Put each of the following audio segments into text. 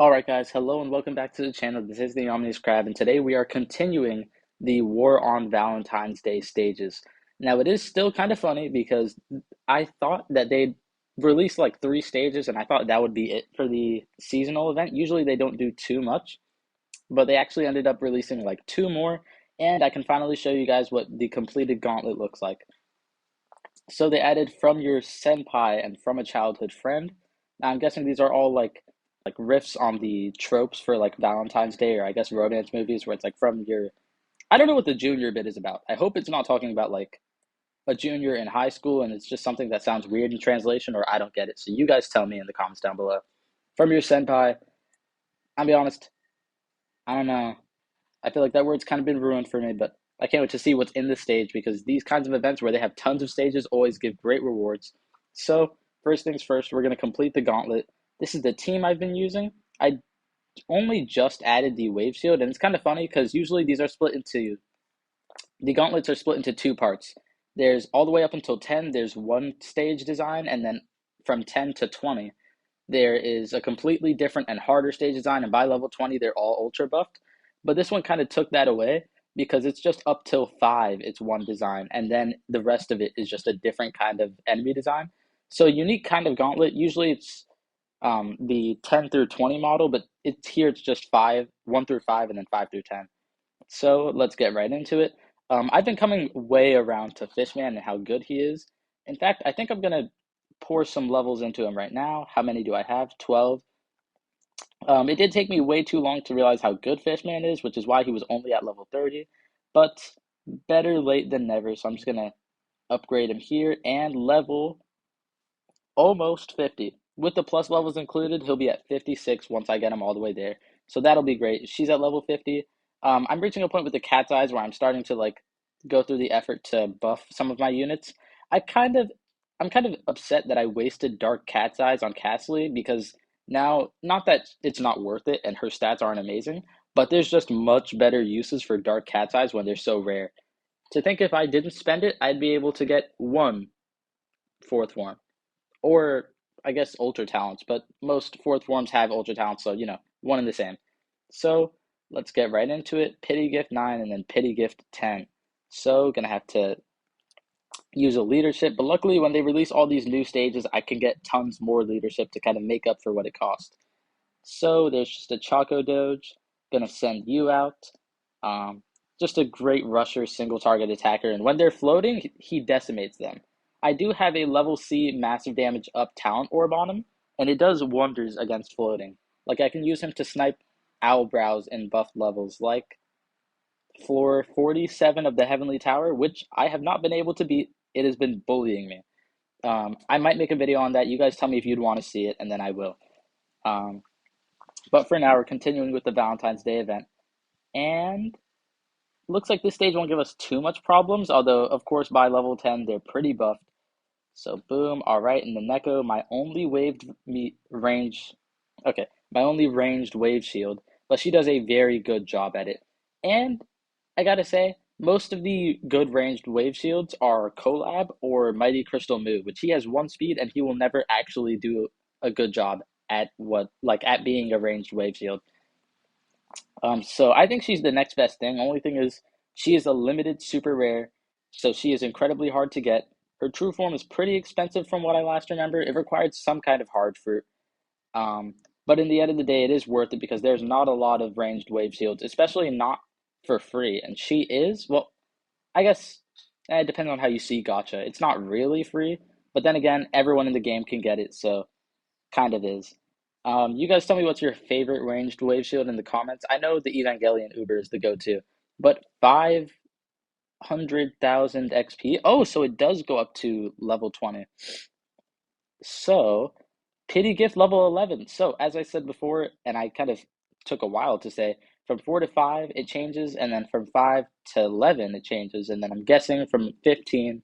Alright guys, hello and welcome back to the channel. This is the Omni-Crab and today we are continuing the War on Valentine's Day stages. Now it is still kind of funny because I thought that they'd release like 3 stages and I thought that would be it for the seasonal event. Usually they don't do too much, but they actually ended up releasing like 2 more, and I can finally show you guys what the completed gauntlet looks like. So they added from your senpai and from a childhood friend. Now I'm guessing these are all like riffs on the tropes for like Valentine's Day, or I guess romance movies where it's like from your I don't know what the junior bit is about. I hope it's not talking about like a junior in high school and it's just something that sounds weird in translation or I don't get it. So you guys tell me in the comments down below. From your senpai, I'll be honest, I don't know. I feel like that word's kind of been ruined for me, but I can't wait to see what's in the stage because these kinds of events where they have tons of stages always give great rewards. So, first things first, we're going to complete the gauntlet. This is the team I've been using. I only just added the wave shield, and it's kind of funny because usually these are split into the gauntlets are split into 2 parts. There's all the way up until 10, there's one stage design, and then from 10 to 20, there is a completely different and harder stage design, and by level 20, they're all ultra buffed. But this one kind of took that away because it's just up till 5, it's one design, and then the rest of it is just a different kind of enemy design. So, unique kind of gauntlet, usually it's the 10 through 20 model, but it's just 1 through 5, and then 5 through 10. So let's get right into it. I've been coming way around to Fishman and how good he is. In fact, I think I'm gonna pour some levels into him right now. How many do I have? 12. It did take me way too long to realize how good Fishman is, which is why he was only at level 30. But better late than never, so I'm just gonna upgrade him here and level almost 50. With the plus levels included, he'll be at 56 once I get him all the way there. So that'll be great. She's at level 50. I'm reaching a point with the cat's eyes where I'm starting to like go through the effort to buff some of my units. I kind of I'm kind of upset that I wasted Dark Cat's Eyes on Castley because now, not that it's not worth it and her stats aren't amazing, but there's just much better uses for Dark Cat's Eyes when they're so rare. To think if I didn't spend it, I'd be able to get one fourth form or I guess ultra talents, but most fourth forms have ultra talents, so one and the same. So let's get right into it. Pity Gift 9 and then Pity Gift 10. So gonna have to use a leadership, but luckily when they release all these new stages, I can get tons more leadership to kind of make up for what it cost. So there's just a Choco Doge, gonna send you out. Um, just a great rusher, single target attacker, and when they're floating, he decimates them. I do have a level C massive damage up talent orb on him, and it does wonders against floating. Like I can use him to snipe owl brows in buffed levels, like floor 47 of the Heavenly Tower, which I have not been able to beat. It has been bullying me. I might make a video on that. You guys tell me if you'd want to see it, and then I will. Um, but for now, we're continuing with the Valentine's Day event. And looks like this stage won't give us too much problems, although, of course, by level 10, they're pretty buffed. So, boom, all right, and the Neko, my only ranged wave shield, but she does a very good job at it. And I gotta say, most of the good ranged wave shields are Collab or Mighty Crystal Moo, which he has 1 speed and he will never actually do a good job at being a ranged wave shield. So I think she's the next best thing. Only thing is, she is a limited super rare, so she is incredibly hard to get. Her true form is pretty expensive from what I last remember. It required some kind of hard fruit. But in the end of the day, it is worth it because there's not a lot of ranged wave shields, especially not for free. And she is, well, I guess it depends on how you see gacha. It's not really free, but then again, everyone in the game can get it, so kind of is. You guys tell me what's your favorite ranged wave shield in the comments. I know the Evangelion Uber is the go-to, but 500,000 XP. Oh, so it does go up to level 20. So, Pity Gift level 11. So, as I said before, and I kind of took a while to say, from 4 to 5 it changes, and then from 5 to 11 it changes, and then I'm guessing from 15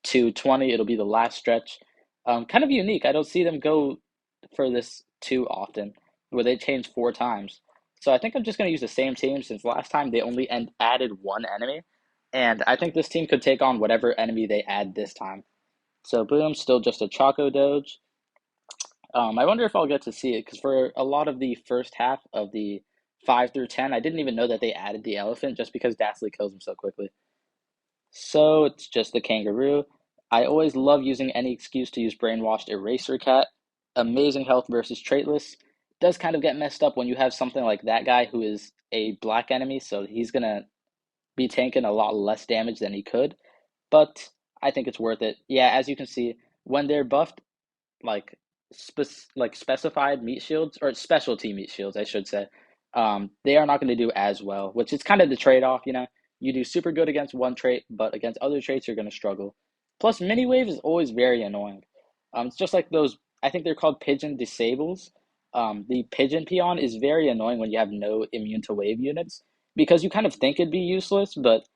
to 20 it'll be the last stretch. Kind of unique. I don't see them go for this too often, where they change 4 times. So I think I'm just going to use the same team since last time they only added one enemy, and I think this team could take on whatever enemy they add this time. So boom, still just a Choco Doge. I wonder if I'll get to see it because for a lot of the first half of the 5 through 10, I didn't even know that they added the elephant just because Dastly kills him so quickly. So it's just the kangaroo. I always love using any excuse to use brainwashed eraser cat. Amazing health versus traitless. Does kind of get messed up when you have something like that guy who is a black enemy, so he's gonna be tanking a lot less damage than he could. But I think it's worth it. Yeah, as you can see, when they're buffed, like specified meat shields or specialty meat shields, I should say, they are not going to do as well, which is kind of the trade-off, you know. You do super good against one trait, but against other traits you're going to struggle. Plus, mini wave is always very annoying. It's just like those. I think they're called pigeon disables. The pigeon peon is very annoying when you have no immune to wave units because you kind of think it'd be useless, but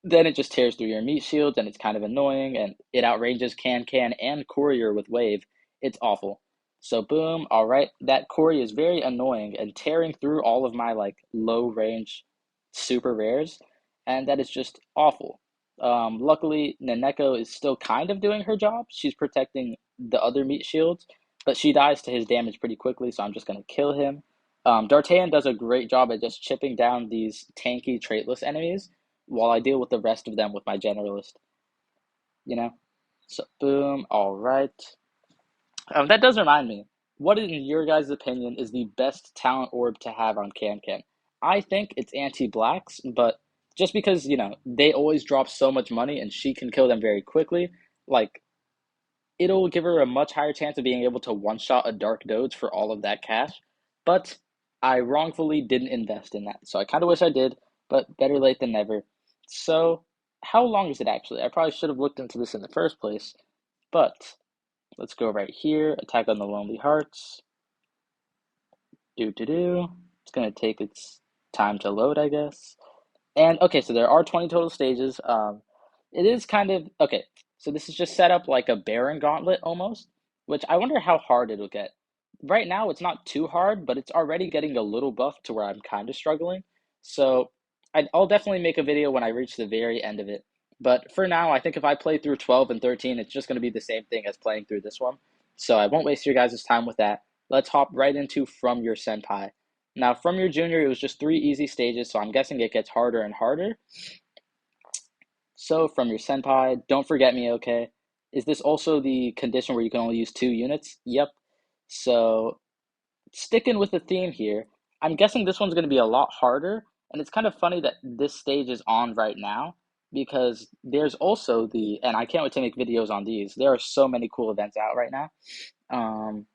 then it just tears through your meat shields and it's kind of annoying and it outranges can and courier with wave. It's awful. So boom, all right, that Cory is very annoying and tearing through all of my like low range super rares, and that is just awful. Luckily, Naneko is still kind of doing her job. She's protecting the other meat shields, but she dies to his damage pretty quickly, so I'm just gonna kill him. D'Artagnan does a great job at just chipping down these tanky traitless enemies while I deal with the rest of them with my generalist, you know? So, boom, all right. That does remind me. What, in your guys' opinion, is the best talent orb to have on Can? I think it's anti-blacks, but just because, you know, they always drop so much money and she can kill them very quickly, like, it'll give her a much higher chance of being able to one-shot a Dark Doge for all of that cash. But I wrongfully didn't invest in that, so I kind of wish I did, but better late than never. So, how long is it actually? I probably should have looked into this in the first place, but let's go right here. Attack on the Lonely Hearts. Do. It's gonna take its time to load, I guess. And okay, so there are 20 total stages. It is kind of okay. So this is just set up like a Baron Gauntlet almost, which I wonder how hard it'll get. Right now, it's not too hard, but it's already getting a little buff to where I'm kind of struggling. So I'll definitely make a video when I reach the very end of it. But for now, I think if I play through 12 and 13, it's just going to be the same thing as playing through this one. So I won't waste your guys' time with that. Let's hop right into From Your Senpai. Now, from your junior, it was just 3 easy stages, so I'm guessing it gets harder and harder. So, from your senpai, don't forget me, okay? Is this also the condition where you can only use 2 units? Yep. So, sticking with the theme here, I'm guessing this one's going to be a lot harder, and it's kind of funny that this stage is on right now because there's also and I can't wait to make videos on these. There are so many cool events out right now. Um,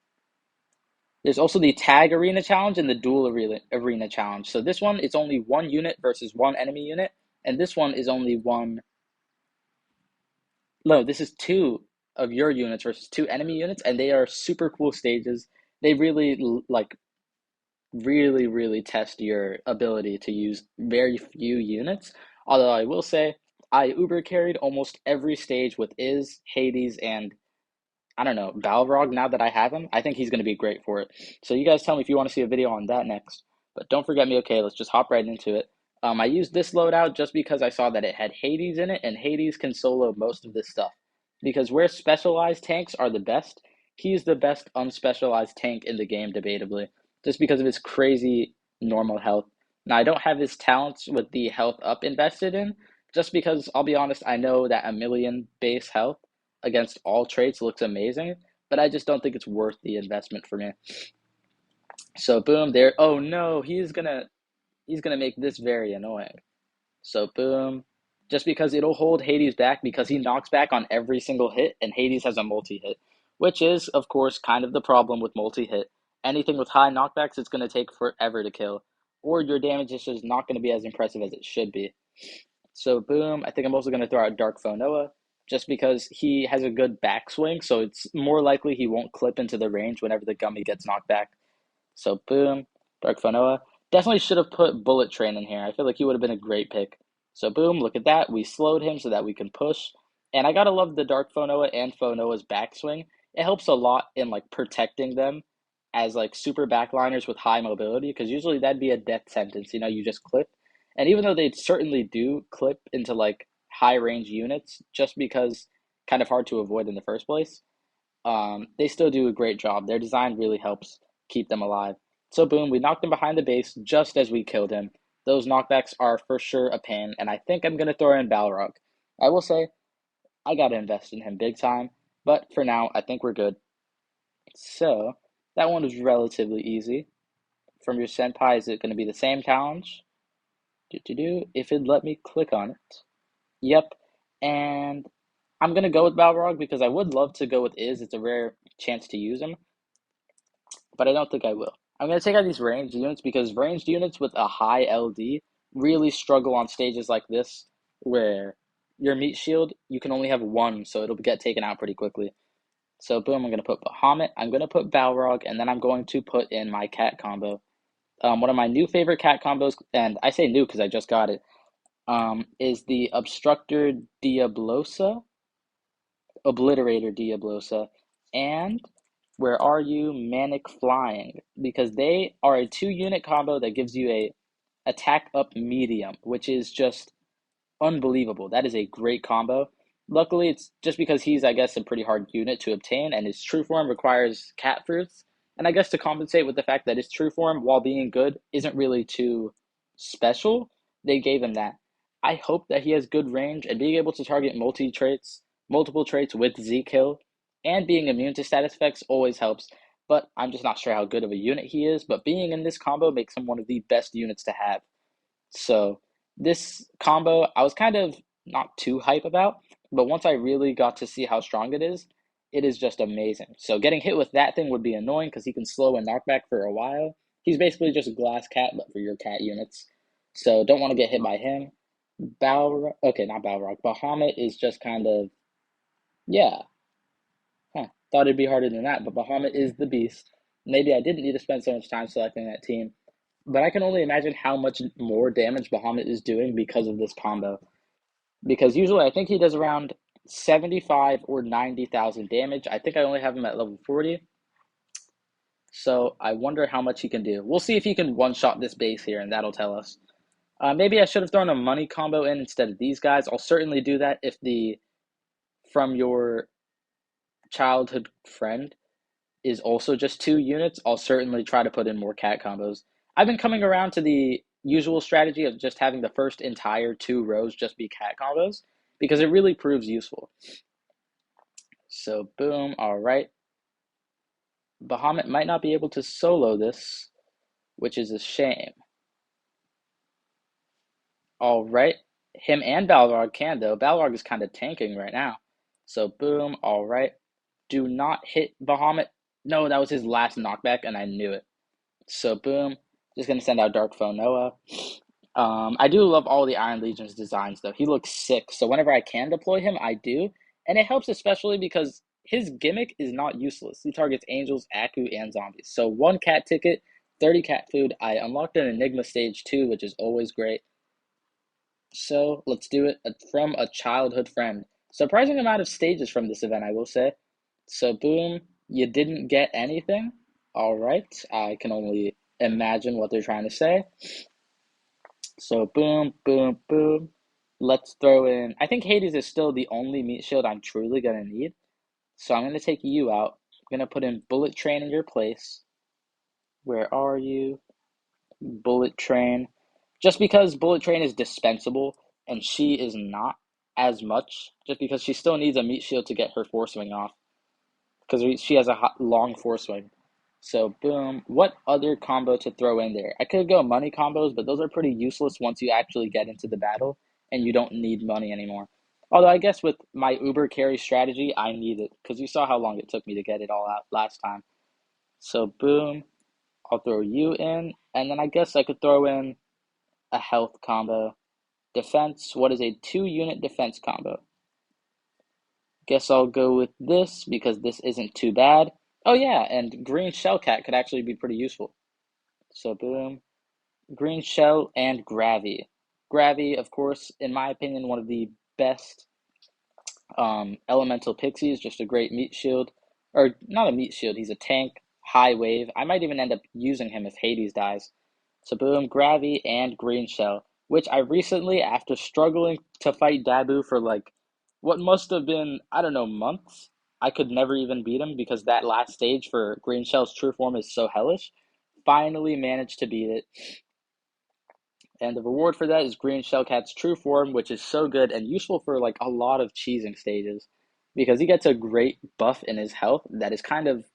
there's also the tag arena challenge and the dual arena challenge. So this one is only 1 unit versus 1 enemy unit, and this one is only one. No, this is 2 of your units versus 2 enemy units, and they are super cool stages. They really like really test your ability to use very few units. Although I will say, I uber carried almost every stage with Hades, and I don't know, Balrog, now that I have him, I think he's going to be great for it. So you guys tell me if you want to see a video on that next. But don't forget me, okay, let's just hop right into it. I used this loadout just because I saw that it had Hades in it, and Hades can solo most of this stuff. Because where specialized tanks are the best, he's the best unspecialized tank in the game, debatably, just because of his crazy normal health. Now, I don't have his talents with the health up invested in, just because, I'll be honest, I know that a million base health against all traits looks amazing, but I just don't think it's worth the investment for me. So boom, there. Oh no, he's gonna make this very annoying. So boom, just because it'll hold Hades back because he knocks back on every single hit, and Hades has a multi-hit, which is of course kind of the problem with multi-hit. Anything with high knockbacks, it's gonna take forever to kill, or your damage is just not gonna be as impressive as it should be. So boom, I think I'm also going to throw out Dark Noah just because he has a good backswing, so it's more likely he won't clip into the range whenever the gummy gets knocked back. So boom, Dark Noah. Definitely should have put Bullet Train in here. I feel like he would have been a great pick. So boom, look at that. We slowed him so that we can push. And I gotta love the Dark Noah and Noah's backswing. It helps a lot in like protecting them as like super backliners with high mobility, because usually that'd be a death sentence. You know, you just clip. And even though they certainly do clip into like high range units, just because kind of hard to avoid in the first place, they still do a great job. Their design really helps keep them alive. So boom, we knocked him behind the base just as we killed him. Those knockbacks are for sure a pain, and I think I'm gonna throw in Balrog. I will say I gotta invest in him big time, but for now I think we're good. So that one was relatively easy. From your senpai, is it gonna be the same challenge? If it let me click on it. Yep. And I'm gonna go with Balrog because I would love to go with Iz. It's a rare chance to use him, but I don't think I will. I'm going to take out these ranged units because ranged units with a high LD really struggle on stages like this where your meat shield, you can only have one, so it'll get taken out pretty quickly. So boom, I'm going to put Bahamut, I'm going to put Balrog, and then I'm going to put in my cat combo. One of my new favorite cat combos, and I say new because I just got it, is the Obstructor Diablosa, Obliterator Diablosa, and where are you, Manic Flying, because they are a 2-unit combo that gives you a attack up medium, which is just unbelievable. That is a great combo. Luckily, it's just because he's, I guess, a pretty hard unit to obtain, and his true form requires cat fruits. And I guess to compensate with the fact that his true form, while being good, isn't really too special, they gave him that. I hope that he has good range and being able to target multiple traits with Z kill, and being immune to status effects always helps. But I'm just not sure how good of a unit he is. But being in this combo makes him one of the best units to have. So this combo, I was kind of not too hype about, but once I really got to see how strong it is just amazing. So getting hit with that thing would be annoying because he can slow and knockback for a while. He's basically just a glass cat, but for your cat units. So don't want to get hit by him. Okay, not Balrog. Bahamut is just kind of, yeah, thought it'd be harder than that, but Bahamut is the beast. Maybe I didn't need to spend so much time selecting that team, but I can only imagine how much more damage Bahamut is doing because of this combo. Because usually I think he does around 75 or 90,000 damage. I think I only have him at level 40. So I wonder how much he can do. We'll see if he can one-shot this base here, and that'll tell us. Maybe I should have thrown a money combo in instead of these guys. I'll certainly do that if the from your childhood friend is also just 2 units. I'll certainly try to put in more cat combos. I've been coming around to the usual strategy of just having the first entire 2 rows just be cat combos because it really proves useful. So boom, all right. Bahamut might not be able to solo this, which is a shame. All right. Him and Balrog can, though. Balrog is kind of tanking right now. So boom, all right. Do not hit Bahamut. No, that was his last knockback, and I knew it. So boom, just gonna send out Dark Foe Noah. I do love all the Iron Legion's designs though. He looks sick. So whenever I can deploy him, I do, and it helps especially because his gimmick is not useless. He targets angels, Aku, and zombies. So 1 cat ticket, 30 cat food. I unlocked an Enigma stage 2, which is always great. So let's do it from a childhood friend. Surprising amount of stages from this event, I will say. So boom, you didn't get anything. All right, I can only imagine what they're trying to say. So boom, boom, boom. Let's throw in. I think Hades is still the only meat shield I'm truly gonna need. So I'm gonna take you out. I'm gonna put in Bullet Train in your place. Where are you? Bullet Train. Just because Bullet Train is dispensable and she is not as much, just because she still needs a meat shield to get her force swing off. Because she has a long force swing. So boom. What other combo to throw in there? I could go money combos, but those are pretty useless once you actually get into the battle and you don't need money anymore. Although I guess with my Uber carry strategy, I need it because you saw how long it took me to get it all out last time. So boom, I'll throw you in, and then I guess I could throw in a health combo. Defense, what is a 2-unit defense combo? Guess I'll go with this because this isn't too bad. Oh yeah, and green shell cat could actually be pretty useful. So boom, green shell and Gravy. Gravy, of course, in my opinion, one of the best elemental pixies. Just a great meat shield, or not a meat shield. He's a tank, high wave. I might even end up using him if Hades dies. So boom, Gravy and green shell, which I recently, after struggling to fight Dabu for like what must have been, I don't know, months, I could never even beat him because that last stage for Green Shell's true form is so hellish. Finally managed to beat it. And the reward for that is Green Shellcat's true form, which is so good and useful for like a lot of cheesing stages because he gets a great buff in his health that is kind of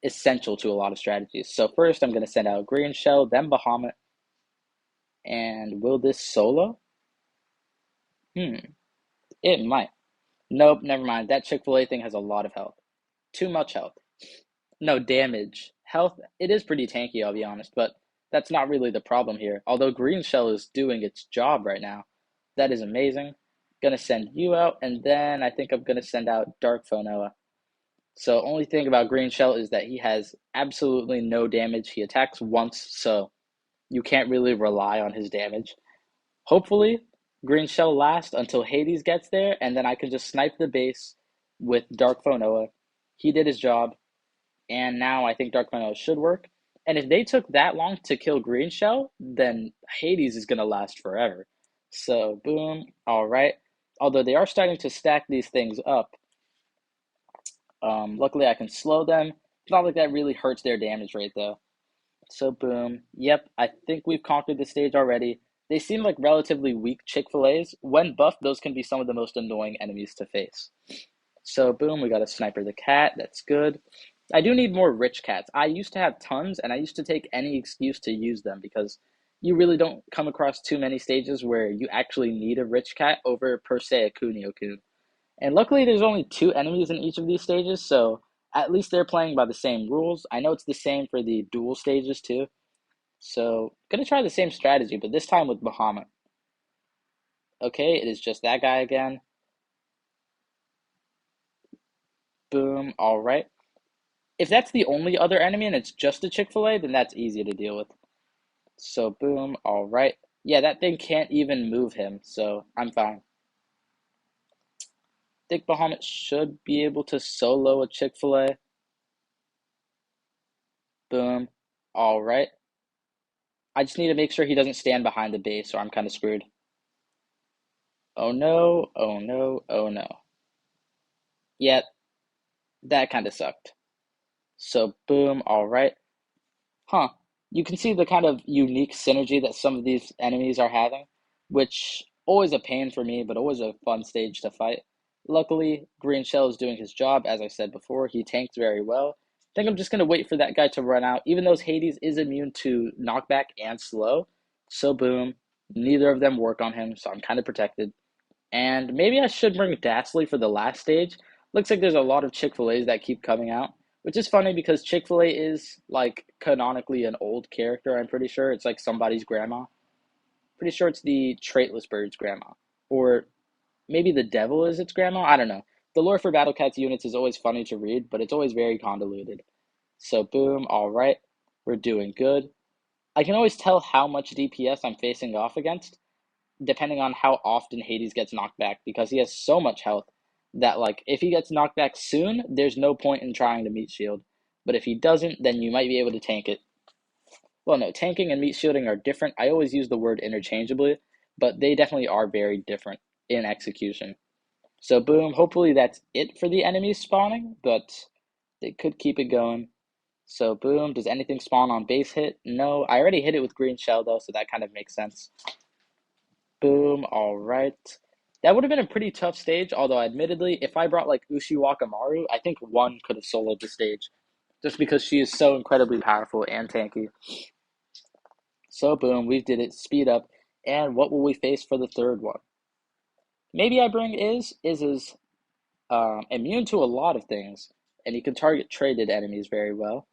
essential to a lot of strategies. So first I'm going to send out Green Shell, then Bahamut, and will this solo? Hmm, it might. Nope, never mind. That Chick-fil-A thing has a lot of health. Too much health. No damage. Health, it is pretty tanky, I'll be honest, but that's not really the problem here. Although Green Shell is doing its job right now. That is amazing. Gonna send you out, and then I think I'm gonna send out Dark Phonoa. So only thing about Green Shell is that he has absolutely no damage. He attacks once, so you can't really rely on his damage. Hopefully, Green Shell lasts until Hades gets there, and then I can just snipe the base with Dark Phonoa. He did his job, and now I think Dark Phonoa should work. And if they took that long to kill Green Shell, then Hades is going to last forever. So, boom, all right. Although they are starting to stack these things up, luckily I can slow them. It's not like that really hurts their damage rate, though. So boom. Yep, I think we've conquered the stage already. They seem like relatively weak Chick-fil-A's. When buffed, those can be some of the most annoying enemies to face. So boom, we got a Sniper the Cat. That's good. I do need more rich cats. I used to have tons, and I used to take any excuse to use them because you really don't come across too many stages where you actually need a rich cat over, per se, a Kunio-kun. And luckily, there's only two enemies in each of these stages, so at least they're playing by the same rules. I know it's the same for the dual stages too. So, gonna try the same strategy, but this time with Bahamut. Okay, it is just that guy again. Boom, alright. If that's the only other enemy and it's just a Chick-fil-A, then that's easy to deal with. So, boom, alright. Yeah, that thing can't even move him, so I'm fine. I think Bahamut should be able to solo a Chick-fil-A. Boom, alright. I just need to make sure he doesn't stand behind the base or I'm kind of screwed. Oh no, oh no, oh no. Yeah, that kind of sucked. So, boom, alright. Huh. You can see the kind of unique synergy that some of these enemies are having, which always a pain for me, but always a fun stage to fight. Luckily, Green Shell is doing his job. As I said before, he tanked very well. I think I'm just going to wait for that guy to run out, even though Hades is immune to knockback and slow. So, boom, neither of them work on him, so I'm kind of protected. And maybe I should bring Dastly for the last stage. Looks like there's a lot of Chick-fil-A's that keep coming out, which is funny because Chick-fil-A is like canonically an old character, I'm pretty sure. It's like somebody's grandma. Pretty sure it's the Traitless Bird's grandma. Or maybe the devil is its grandma? I don't know. The lore for Battle Cats units is always funny to read, but it's always very convoluted. So boom, alright. We're doing good. I can always tell how much DPS I'm facing off against depending on how often Hades gets knocked back because he has so much health that like if he gets knocked back soon, there's no point in trying to meat shield. But if he doesn't, then you might be able to tank it. Well, no, tanking and meat shielding are different. I always use the word interchangeably, but they definitely are very different in execution. So boom, hopefully that's it for the enemies spawning, but they could keep it going. So boom, does anything spawn on base hit? No, I already hit it with green shell though, so that kind of makes sense. Boom, all right. That would have been a pretty tough stage, although admittedly, if I brought like Ushiwaka Maru, I think one could have soloed the stage. Just because she is so incredibly powerful and tanky. So boom, we did it, speed up, and what will we face for the third one? Maybe I bring is immune to a lot of things, and he can target traded enemies very well.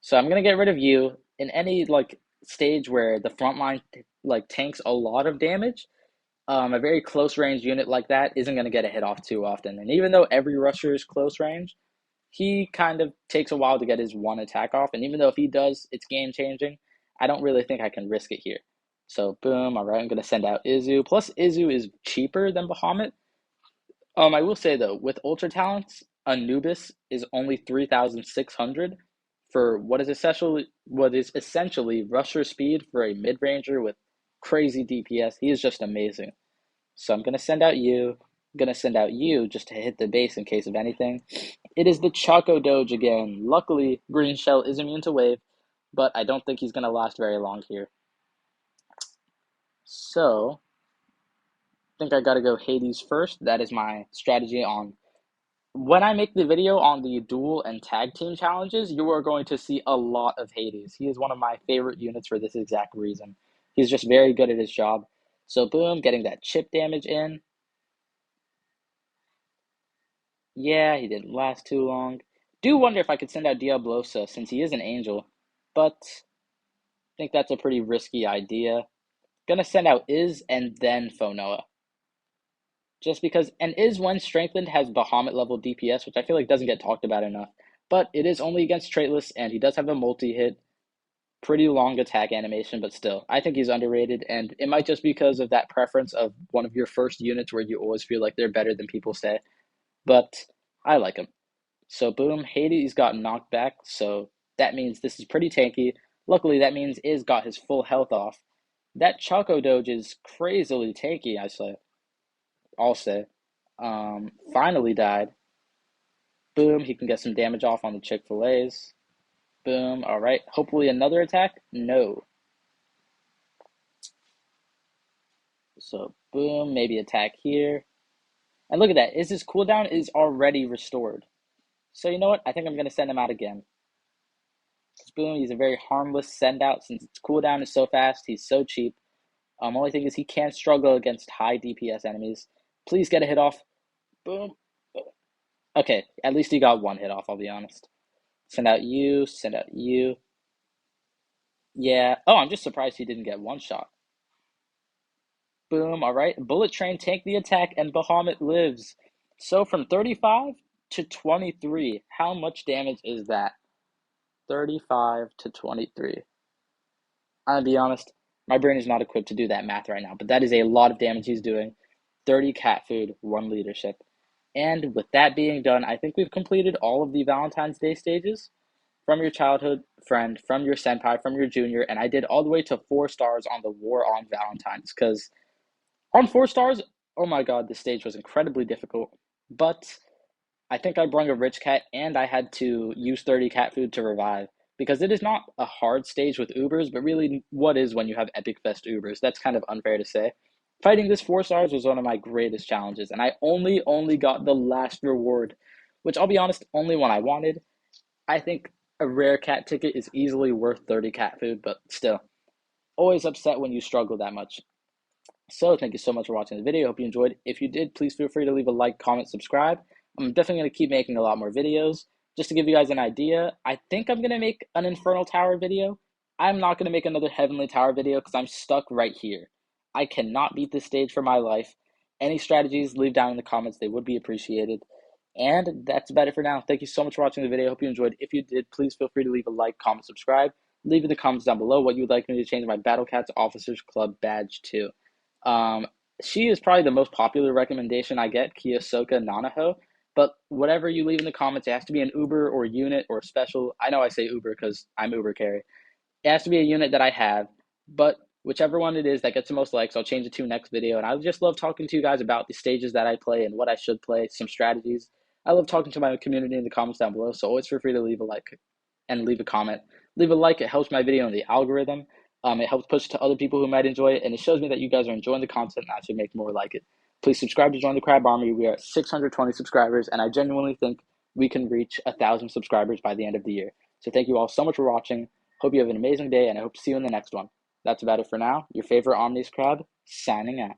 So I'm gonna get rid of you in any like stage where the front line like tanks a lot of damage. A very close range unit like that isn't going to get a hit off too often. And even though every rusher is close range, he kind of takes a while to get his one attack off. And even though if he does, it's game changing. I don't really think I can risk it here. So boom, all right, I'm going to send out Izu. Plus Izu is cheaper than Bahamut. I will say though, with Ultra Talents, Anubis is only 3,600 for what is essentially rusher speed for a mid ranger with crazy DPS. He is just amazing. So I'm going to send out you. Gonna send out you just to hit the base in case of anything. It is the Choco Doge again. Luckily, Green Shell is immune to Wave, but I don't think he's gonna last very long here. So, I think I gotta go Hades first. That is my strategy on when I make the video on the duel and tag team challenges, you are going to see a lot of Hades. He is one of my favorite units for this exact reason. He's just very good at his job. So boom, getting that chip damage in. Yeah, he didn't last too long. Do wonder if I could send out Diablosa since he is an angel, but I think that's a pretty risky idea. Gonna send out Iz and then Phonoa. Just because, and Iz when strengthened has Bahamut level DPS, which I feel like doesn't get talked about enough. But it is only against Traitless, and he does have a multi-hit, pretty long attack animation, but still, I think he's underrated, and it might just be because of that preference of one of your first units where you always feel like they're better than people say, but I like him. So boom, Hades got knocked back, so that means this is pretty tanky. Luckily, that means Iz got his full health off. That Choco Doge is crazily tanky, I'll say. Finally died. Boom, he can get some damage off on the Chick-fil-A's. Boom, alright. Hopefully another attack? No. So boom, maybe attack here. And look at that. His cooldown is already restored. So you know what? I think I'm going to send him out again. Boom, he's a very harmless send out since its cooldown is so fast. He's so cheap. Only thing is he can struggle against high DPS enemies. Please get a hit off. Boom. Okay, at least he got one hit off, I'll be honest. Send out you, send out you. Yeah. Oh, I'm just surprised he didn't get one shot. Boom, alright. Bullet Train tanked the attack and Bahamut lives. So from 35 to 23, how much damage is that? 35 to 23. I'll be honest, my brain is not equipped to do that math right now, but that is a lot of damage he's doing. 30 cat food, 1 leadership. And with that being done, I think we've completed all of the Valentine's Day stages from your childhood friend, from your senpai, from your junior, and I did all the way to 4 stars on the War on Valentine's, because on 4 stars, oh my god, this stage was incredibly difficult, but I think I brung a rich cat and I had to use 30 cat food to revive, because it is not a hard stage with Ubers, but really what is when you have Epic Fest Ubers? That's kind of unfair to say. Fighting this 4 stars was one of my greatest challenges, and I only got the last reward, which I'll be honest, only one I wanted. I think a rare cat ticket is easily worth 30 cat food, but still, always upset when you struggle that much. So thank you so much for watching the video. Hope you enjoyed. If you did, please feel free to leave a like, comment, subscribe. I'm definitely going to keep making a lot more videos. Just to give you guys an idea, I think I'm going to make an Infernal Tower video. I'm not going to make another Heavenly Tower video because I'm stuck right here. I cannot beat this stage for my life. Any strategies, leave down in the comments. They would be appreciated. And that's about it for now. Thank you so much for watching the video. Hope you enjoyed. If you did, please feel free to leave a like, comment, subscribe. Leave in the comments down below what you would like me to change my Battle Cats Officers Club badge to. Um, she is probably the most popular recommendation I get, Kiyosoka Nanaho. But whatever you leave in the comments, it has to be an Uber or unit or special. I know I say Uber because I'm Uber carry. It has to be a unit that I have, but whichever one it is that gets the most likes, I'll change it to next video. And I just love talking to you guys about the stages that I play and what I should play, some strategies. I love talking to my community in the comments down below, so always feel free to leave a like and leave a comment. Leave a like, it helps my video in the algorithm. It helps push to other people who might enjoy it, and it shows me that you guys are enjoying the content and I should make more like it. Please subscribe to join the Crab Army. We are at 620 subscribers, and I genuinely think we can reach 1,000 subscribers by the end of the year. So thank you all so much for watching. Hope you have an amazing day, and I hope to see you in the next one. That's about it for now. Your favorite Omni-Crab, signing out.